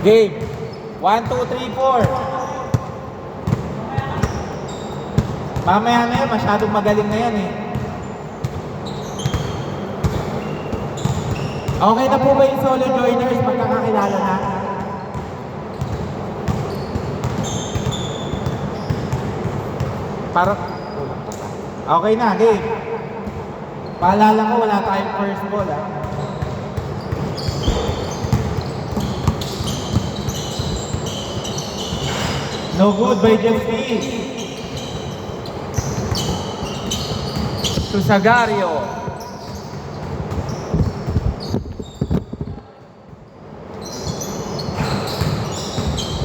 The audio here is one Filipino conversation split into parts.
Game. 1, 2, 3, 4. Mamaya na yan, masyadong magaling na yan eh. Okay na po ba yung solo joiners? Magkakakilala na? Parang... Okay na, game. Paalala ko, wala tayong first ball ah. No good by Justin. To Sagario.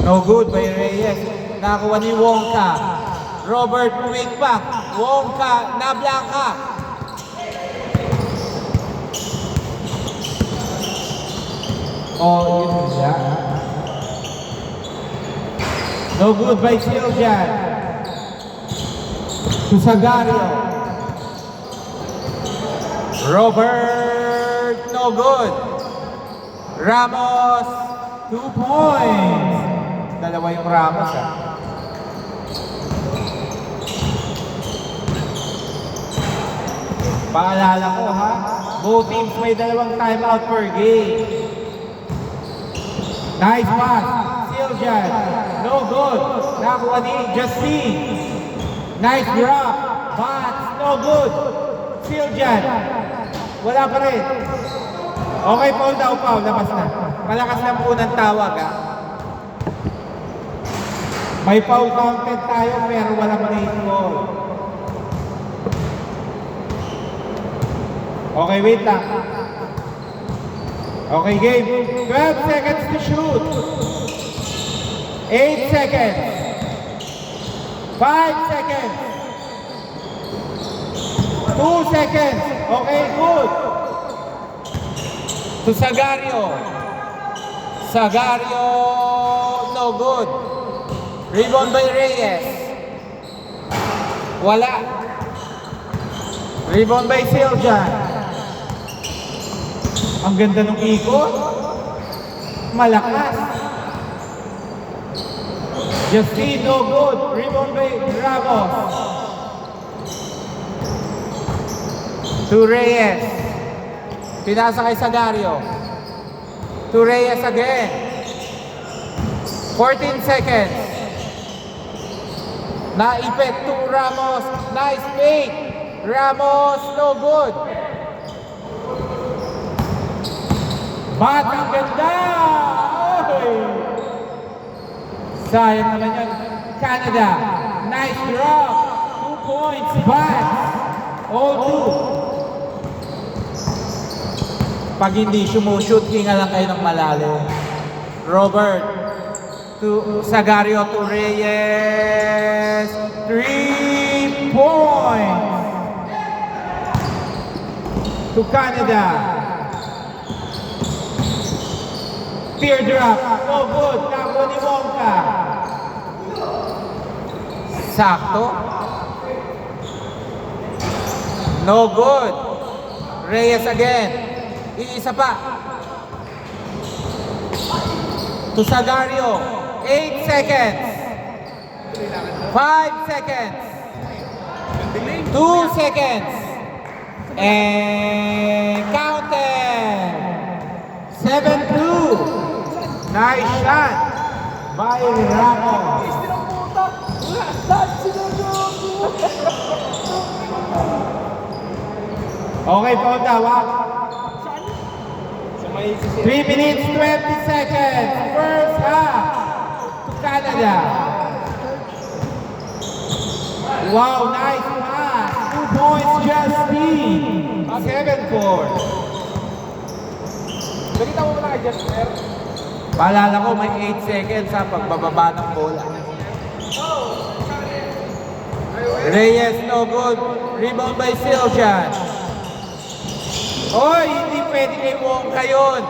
No good by Reyes. Nakakuha ni Wongka. Robert puwing back. Wongka na blanca. Oh, yun siya. No good by Siljan. To Sagario. Robert, no good. Ramos, 2 points. Dalawa yung Ramos ah. Paalala ko ha, both teams may dalawang timeout per game. Nice pass, Siljan. No good. Nakuha ni Justin. Nice drop. Bats. No good. Siljan. Wala pa rin. Okay, foul daw, foul. Labas na. Malakas lang po ng tawag ha. May foul counted tayo pero walang late goal. Okay, wait lang. Okay, game. 12 seconds to shoot. 8 seconds. 5 seconds. 2 seconds. Okay, good. To Sagario. Sagario, no good. Rebound by Reyes. Wala. Rebound by Siljan. Ang ganda ng ikot. Malakas. Justin, no good. Rebound by Ramos. To Reyes. Pinasa kay Sagario. To Reyes again. 14 seconds. Naipit to Ramos. Nice fake. Ramos, no good. Bat, ang ganda! Oy! Sayang naman yun. Canada. Nice drop. 2 points. Bat. All 2. Pag hindi sumushoot, hinga lang kayo ng malalim. Robert. To Sagario to Reyes. 3 points. To Canada. Teardrop. No good. Nakuha ni Wongka. Sakto. No good. Reyes again. Iisa pa. To Sagario. 8 seconds. 5 seconds. 2 seconds. And counted. 7-2. Nice shot by Ramos. Okay, foul daw ha. 3 minutes, 20 seconds. First half to Canada. Wow, nice pass. 2 points, Justin. 7-4. Nakita mo ba na kay Jasper? Paalala ko, may 8 seconds sa pagbababa ng bola. Reyes, no good. Rebound by Siljan. Oy, hindi pwede kay Wongka yun.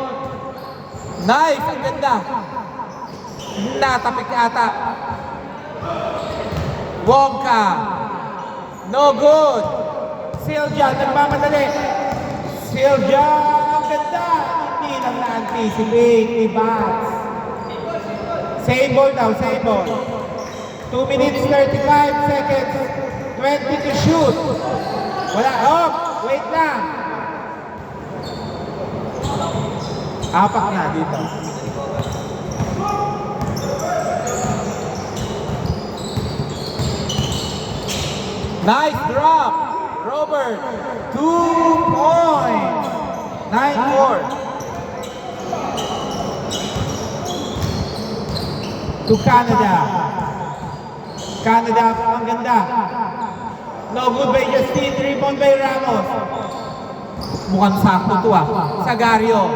Nice, ang ganda. Natapik ata. Wongka. No good. Siljan, nagmamadali. Siljan, ang ganda. Hindi lang na-anticipate ni Bats. Same ball daw, same ball. 2 minutes 35 seconds. 20 to shoot. Wala. Oh, wait lang. Apak na dito. Nice drop. Robert. 2 points. 9-4. To Canada. Canada, ang ganda. No good by Justin, rebound by Ramos. Mukhang sakto to Sagario.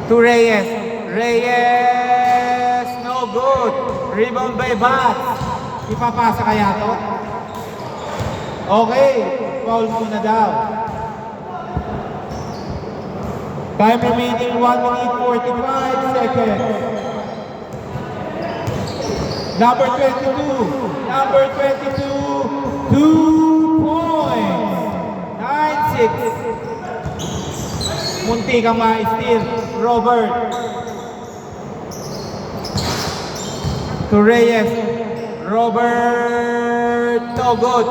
To Reyes. Reyes, no good. Rebound by Bats. Ipapasa kaya to? Okay, foul muna daw. Time remaining 1 minute 45 seconds. Number 22, 2 points, 9-6. Munti kang ma-steal, Robert. To Reyes, Robert, no good.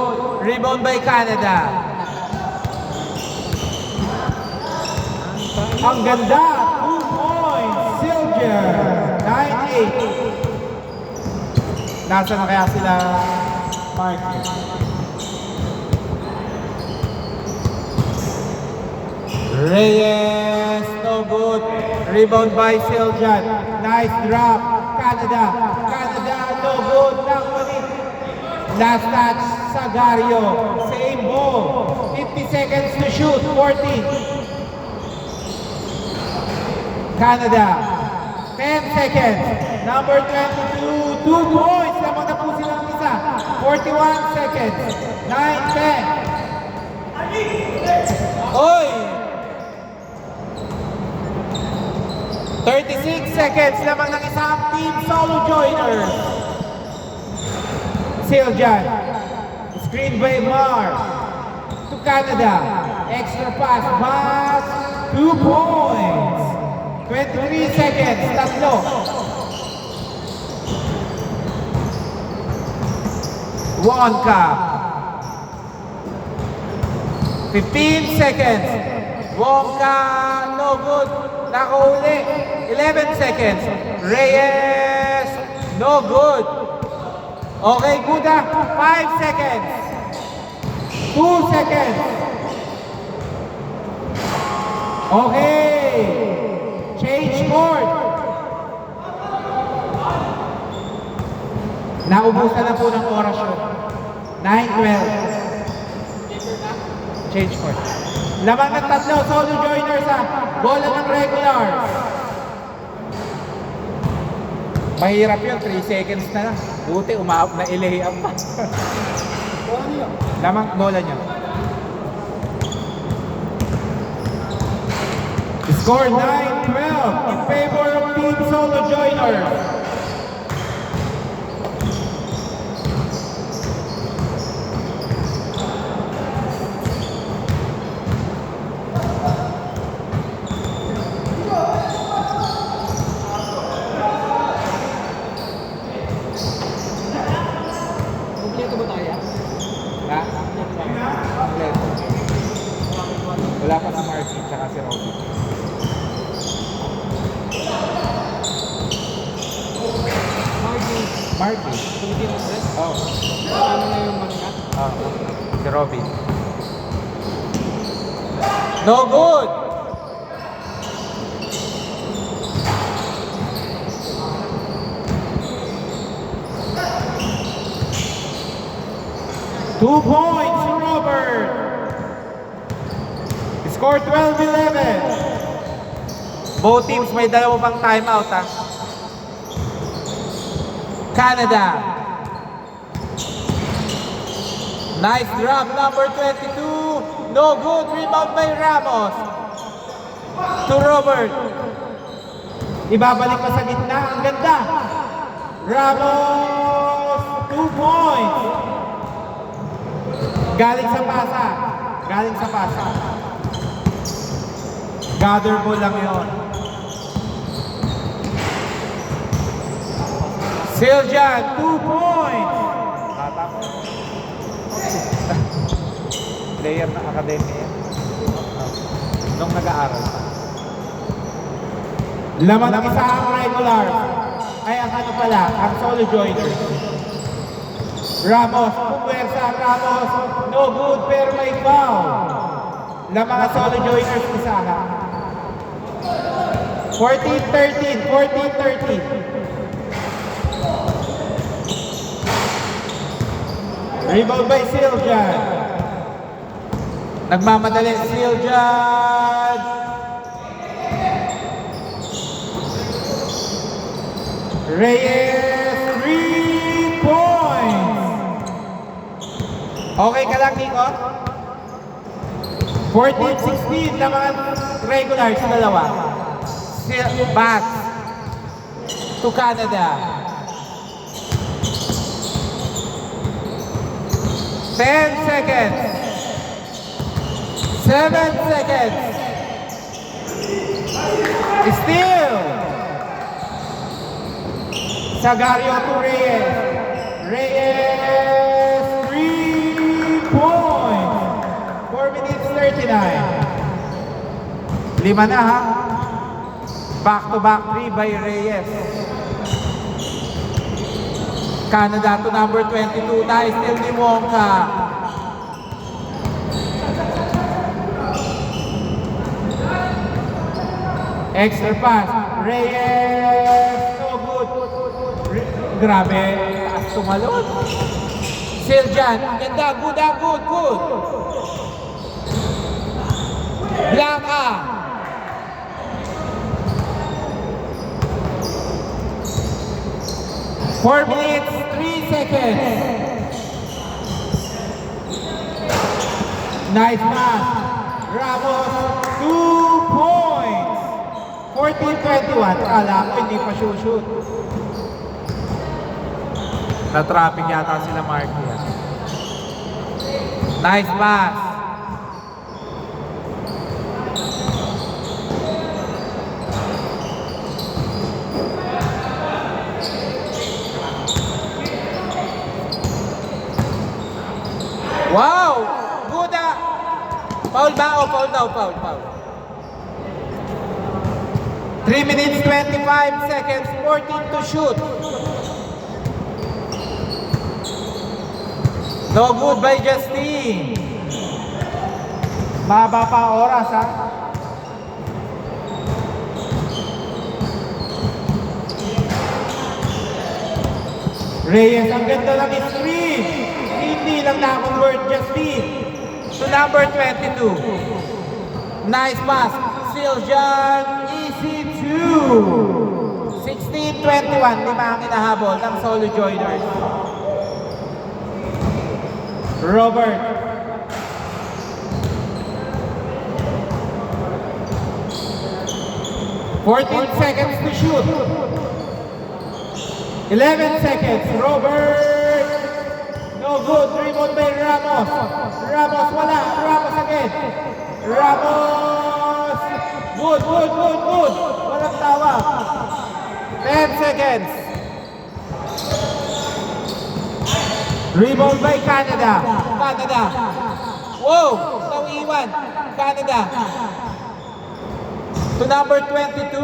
Rebound by Canada. Ang ganda, 2 points, Silger, 9-8. Nasa na kaya sila, Mark? Reyes, no good. Rebound by Siljan. Nice drop. Canada, no good. Last touch, Sagario. Same ball. 50 seconds to shoot. 40. Canada. 10 seconds. Number 22, 2 points. Lamang na po silang isa. 41 seconds. 9-10. Oy! 36 seconds. Lamang ng isang team solo joiners. Siljan. Screen by Mar. To Canada. Extra pass. Pass. 2 points. 23 seconds. Tatlo. Wonka. 15 seconds. Wonka. No good. Nakahuli. 11 seconds. Reyes. No good. Okay, Guda. 5 seconds. 2 seconds. Okay. Change court. Naubusan na po ng oras yun. 9-12. Change court. Lamang ng tatlo, solo joiners bola ng regulars. Mahirap yun, 3 seconds na lang. Buti, umaap na ilay-up pa. Lamang bola niya. Score 9-12 in favor of Team Solo Joiners. Wala pa si Marky tsaka si Robby. Marky? Oo. Ano na yung marka? Oo. Si Robby. No good! Two points, Robert! Score 12-11. Both teams may dalawa pang timeout Canada. Nice drop, number 22. No good, rebound by Ramos. To Robert. Ibabalik pa sa gitna, ang ganda. Ramos, 2 points. Galing sa pasa. Gather ball lang yun. Siljan, 2 points. Bata ko. Player ng akademya. Nung nag-aaral pa. Laman ng isa ang regular. Ay, ang ano pala, ang solo joiner. Ramos, pumwersa ang Ramos. No good, pero may foul. Lamang ang solo joiners isa ha. 14-13, 14-13. Rebound by Siljan. Nagmamadali Siljan. Reyes, 3 points. Okay ka lang, Nico? 14-16 na mga regulars, dalawa. Back to Canada. 10 seconds. 7 seconds. Still. Sagario to Reyes. Reyes, 3 points. 4 minutes 39. Lima na ha. Back-to-back 3 by Reyes. Canada to number 22. Nice still ni Wonka. Extra pass. Reyes. No good. Grabe. Taas tumalon. Siljan. Ganda. Good. Good. Blanca. Four minutes, 3 seconds. Nice pass. Ramos, 2 points. 14-21. Kala ko hindi pa shoot. Na-traffic yata sila Marky. Nice pass. Wow! Good ah! Foul ba? O foul daw, foul. 3 minutes 25 seconds, 14 to shoot. No good by Justine. Mahaba pa oras ha. Reyes, ang ganda lang is 3. Hindi lang na-convert Justine to number 22. Nice pass. Siljan, easy 2. 16-21. Lima ang inahabol ng solo joiners. Robert. "14 seconds to shoot. 11 seconds. Robert. No good. Rebound by Ramos. Ramos wala. Ramos again. Ramos. Good. Walang tawag. 10 seconds. Rebound by Canada. Wow. Nawiwan. Canada. To number 22.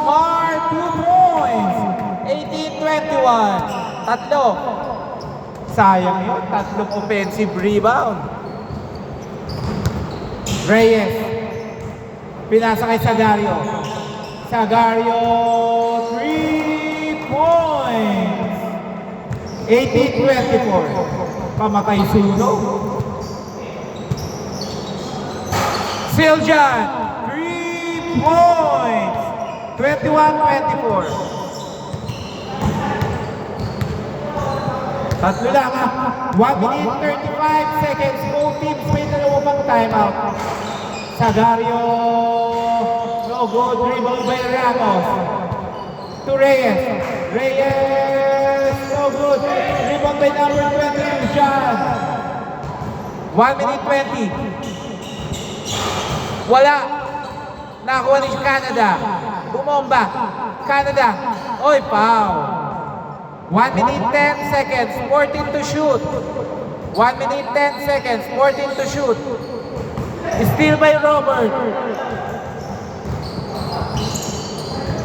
Mark, 2 points. 18-21. Tatlo. Sayang yun. Tatlong offensive rebound. Reyes. Pinasa kay Sagario. 3 points. 18-24. Pamatay sunog. Siljan. 3 points. 21-24. Tatlo lang ha. 1 minute 35 seconds. Both teams may dalawang timeout. Sagario. No good. Rebound by Ramos. To Reyes. No good. Rebound by number 22. John. 1 minute 20. Wala. Nakuha ni Canada. Bumomba. Canada. Oy, foul. 1 minute 10 seconds, 14 to shoot. 1 minute 10 seconds, 14 to shoot. Steal by Robert.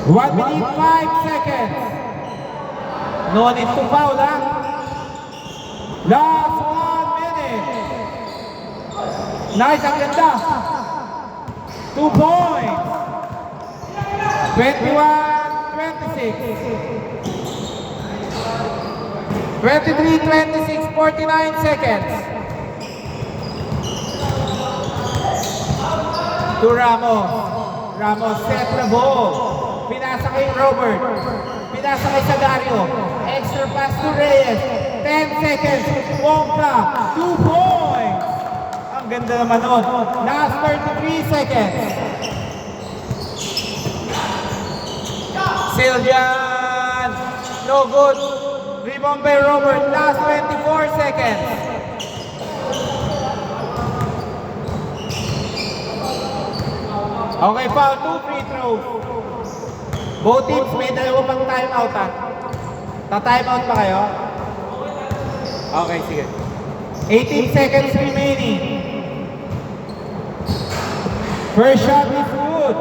1 minute 5 seconds. No need to foul, ha? Last 1 minute. Nice, ang ganda. 2 points. 21-26. 23-26, 49 seconds. To Ramos. Ramos set the ball. Pinasa kay Robert. Pinasa kay Sagario. Extra pass to Reyes. 10 seconds. Wongka. 2 points. Ang ganda naman nun. Last 33 seconds. Siljan. No good. Rebound by Robert. Last 24 seconds. Okay, foul. 2 free throws. Both teams may dalawa pang timeout, ha? Ta-timeout pa kayo? Okay, sige. 18 seconds remaining. First shot is good.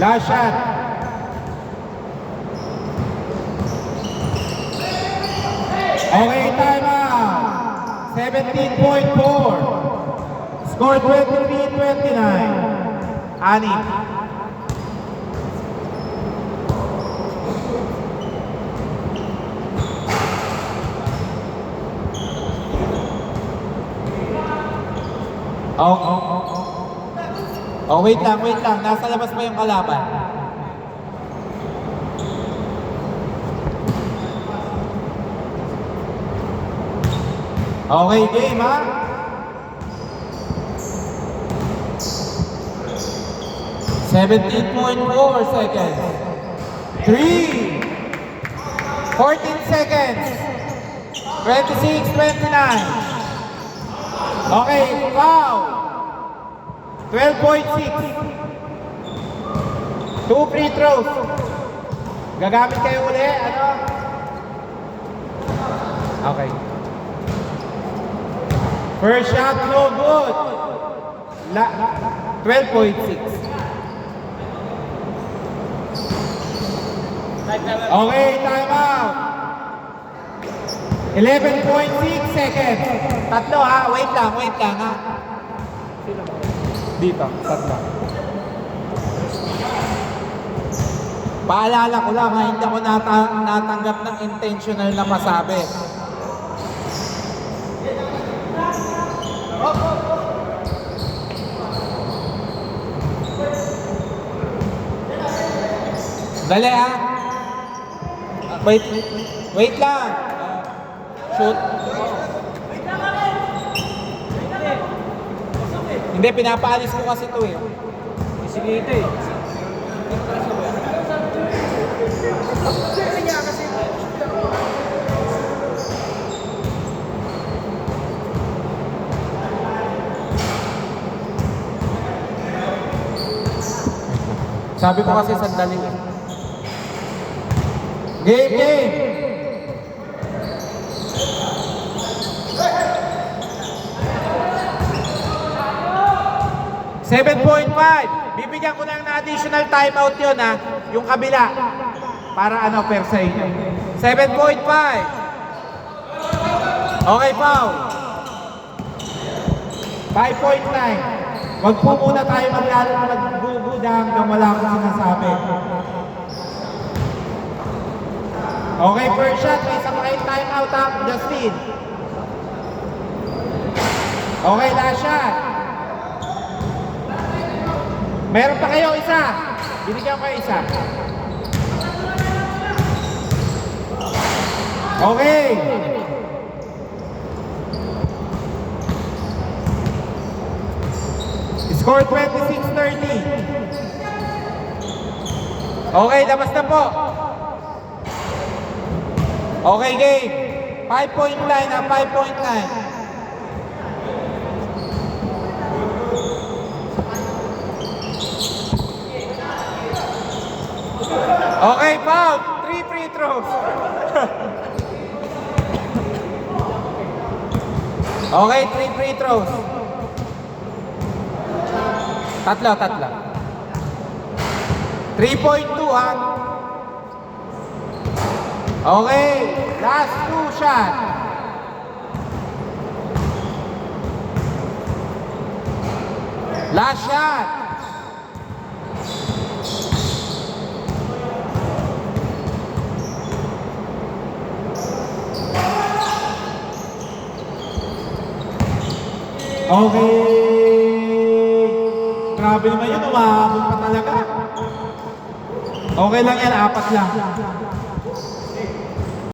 Last shot. Okay, timeout. 17.4. Score 23-29. Ani. Oh, wait lang. Nasa labas pa yung kalaban. Okay, game, ha? .4 seconds. 3. 14 seconds. 26-29. Okay, foul. 12.6. 2 free throws. Gagamit kayo uli, ano? Okay. First shot, no good. 12.6. Okay, time out. 11.6 seconds. Tatlo, ha? Wait lang, ha? Dito, tatlo. Paalala ko lang, ha? Hindi ako natanggap ng intentional na masabi. Dali, ha? Wait lang. Shoot. Hindi, pinapaalis ko kasi ito, eh. Sige ito eh. Sabi ko kasi sandali. Game! 7.5. Bibigyan ko ng additional timeout yun, ha? Yung kabila. Para ano, per sa inyo. 7.5. Okay, foul. 5.9. Wag po muna tayo magguguda hanggang wala akong sinasabi. Okay, first shot. May isa pa kayong timeout, ha? Justin. Okay, last shot. Meron pa kayo isa. Binigyan ko kayo isa. Okay. Score 26-30. Okay, labas na po. Okay, game. 5.9 na 5.9. Okay, foul. 3 free throws. Okay, 3 free throws. Tatlo. 3.2 ha. Okay, last 2 shot. Last shot. Okay. Grabe naman yun, umabot pa talaga. Okay lang yan, 4 lang.